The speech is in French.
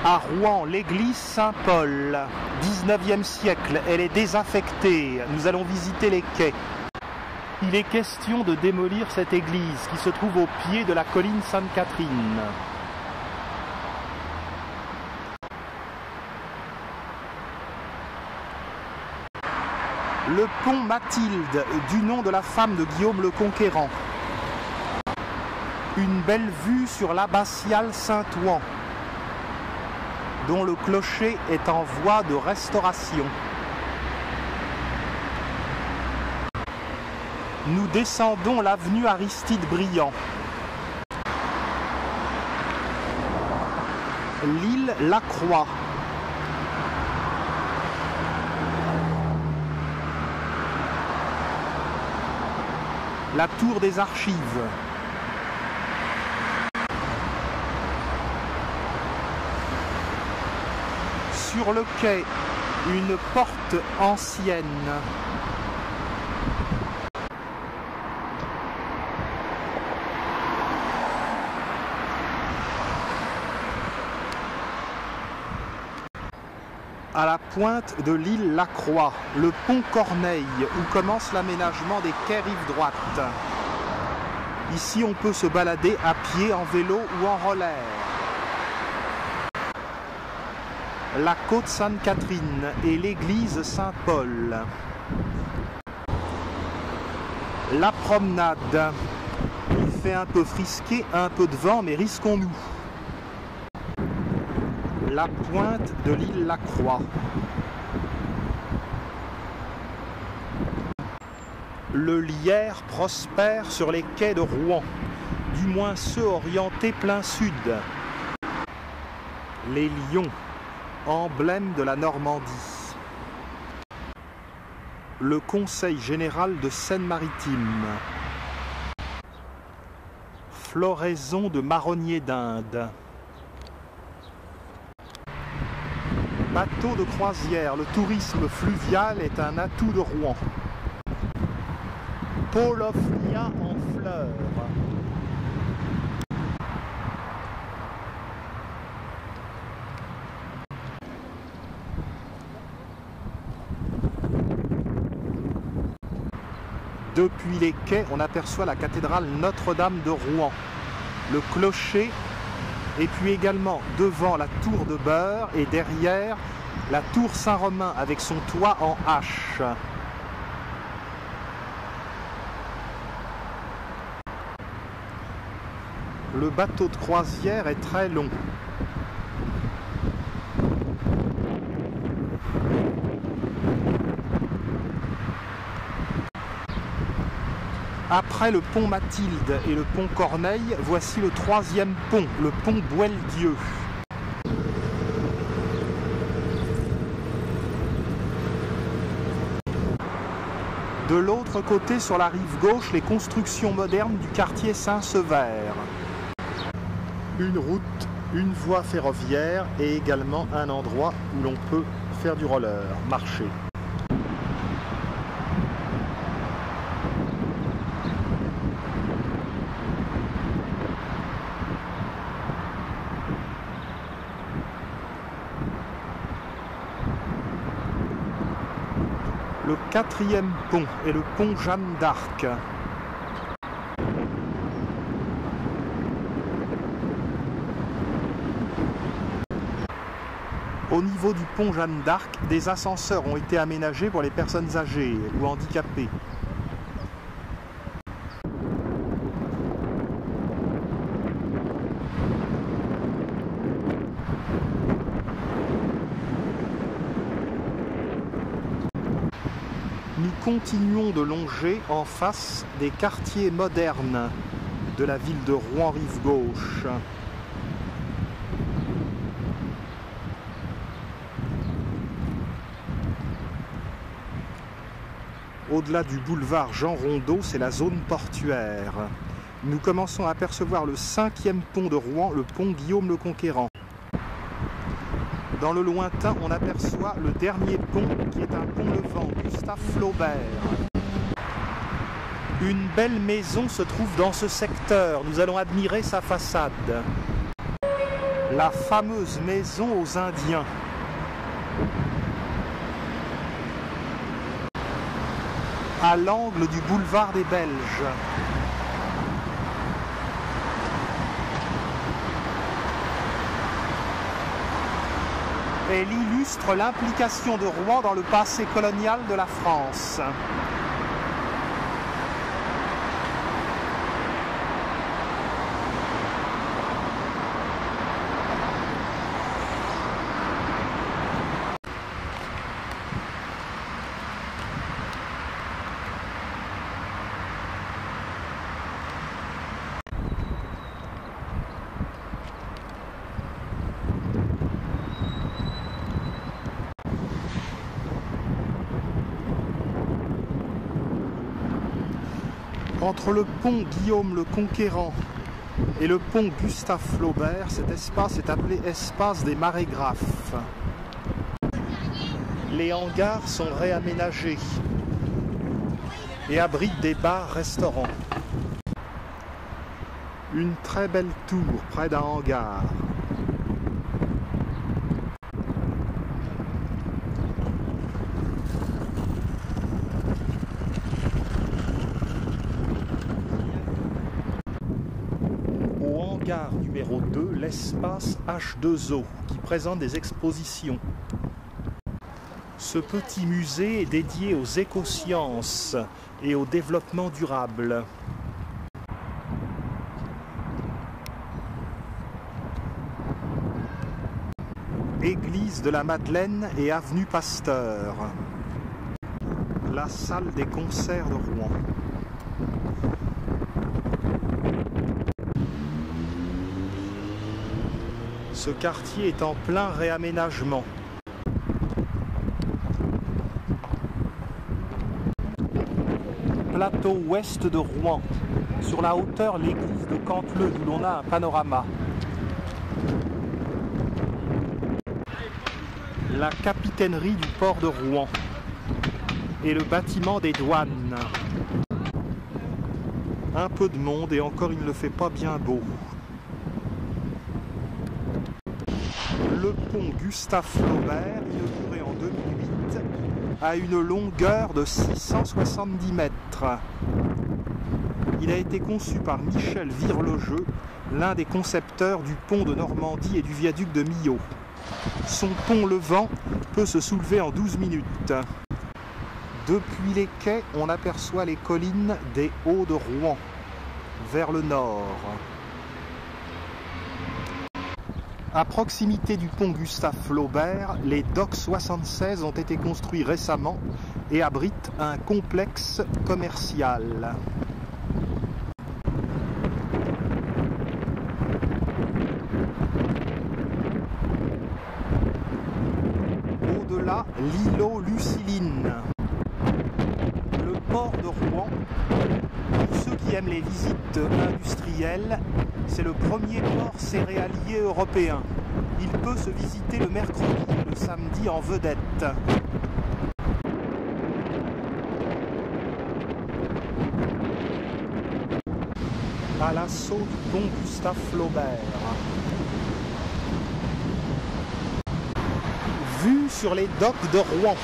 À Rouen, l'église Saint-Paul, 19e siècle, elle est désaffectée. Nous allons visiter les quais. Il est question de démolir cette église qui se trouve au pied de la colline Sainte-Catherine. Le pont Mathilde, du nom de la femme de Guillaume le Conquérant. Une belle vue sur l'abbatiale Saint-Ouen, dont le clocher est en voie de restauration. Nous descendons l'avenue Aristide Briand. L'île Lacroix. La tour des archives. Sur le quai, une porte ancienne. À la pointe de l'île Lacroix, le pont Corneille, où commence l'aménagement des quais rive droite. Ici, on peut se balader à pied, en vélo ou en roller. La côte Sainte-Catherine et l'église Saint-Paul. La promenade. Il fait un peu frisqué, un peu de vent, mais risquons-nous. La pointe de l'île Lacroix. Le lierre prospère sur les quais de Rouen, du moins ceux orientés plein sud. Les lions, emblème de la Normandie. Le Conseil général de Seine-Maritime. Floraison de marronniers d'Inde. Bateau de croisière, le tourisme fluvial est un atout de Rouen. Paulownia en fleurs. Depuis les quais, on aperçoit la cathédrale Notre-Dame de Rouen, le clocher, et puis également devant la tour de Beurre et derrière la tour Saint-Romain avec son toit en H. Le bateau de croisière est très long. Après le pont Mathilde et le pont Corneille, voici le troisième pont, le pont Boieldieu. De l'autre côté, sur la rive gauche, les constructions modernes du quartier Saint-Sever. Une route, une voie ferroviaire et également un endroit où l'on peut faire du roller, marcher. Le quatrième pont est le pont Jeanne d'Arc. Au niveau du pont Jeanne d'Arc, des ascenseurs ont été aménagés pour les personnes âgées ou handicapées. Nous continuons de longer en face des quartiers modernes de la ville de Rouen-Rive-Gauche. Au-delà du boulevard Jean Rondeau, c'est la zone portuaire. Nous commençons à apercevoir le cinquième pont de Rouen, le pont Guillaume le Conquérant. Dans le lointain, on aperçoit le dernier pont qui est un pont levant, Gustave Flaubert. Une belle maison se trouve dans ce secteur. Nous allons admirer sa façade. La fameuse maison aux Indiens. À l'angle du boulevard des Belges. Elle illustre l'implication de Rouen dans le passé colonial de la France. Entre le pont Guillaume le Conquérant et le pont Gustave Flaubert, cet espace est appelé espace des marégraphes. Les hangars sont réaménagés et abritent des bars-restaurants. Une très belle tour près d'un hangar. Hangar numéro 2, l'espace H2O, qui présente des expositions. Ce petit musée est dédié aux écosciences et au développement durable. Église de la Madeleine et avenue Pasteur. La salle des concerts de Rouen. Ce quartier est en plein réaménagement. Plateau ouest de Rouen, sur la hauteur l'église de Canteleu, d'où l'on a un panorama. La capitainerie du port de Rouen et le bâtiment des douanes. Un peu de monde et encore il ne le fait pas bien beau. Le pont Gustave Flaubert, inauguré en 2008, a une longueur de 670 mètres. Il a été conçu par Michel Virlogeux, l'un des concepteurs du pont de Normandie et du viaduc de Millau. Son pont levant peut se soulever en 12 minutes. Depuis les quais, on aperçoit les collines des Hauts de Rouen, vers le nord. À proximité du pont Gustave Flaubert, les docks 76 ont été construits récemment et abritent un complexe commercial. Au-delà, l'îlot Luciline. Le port de Rouen, pour ceux qui aiment les visites industrielles, c'est le premier port céréalier européen. Il peut se visiter le mercredi et le samedi en vedette. À l'assaut du pont Gustave Flaubert. Vue sur les docks de Rouen.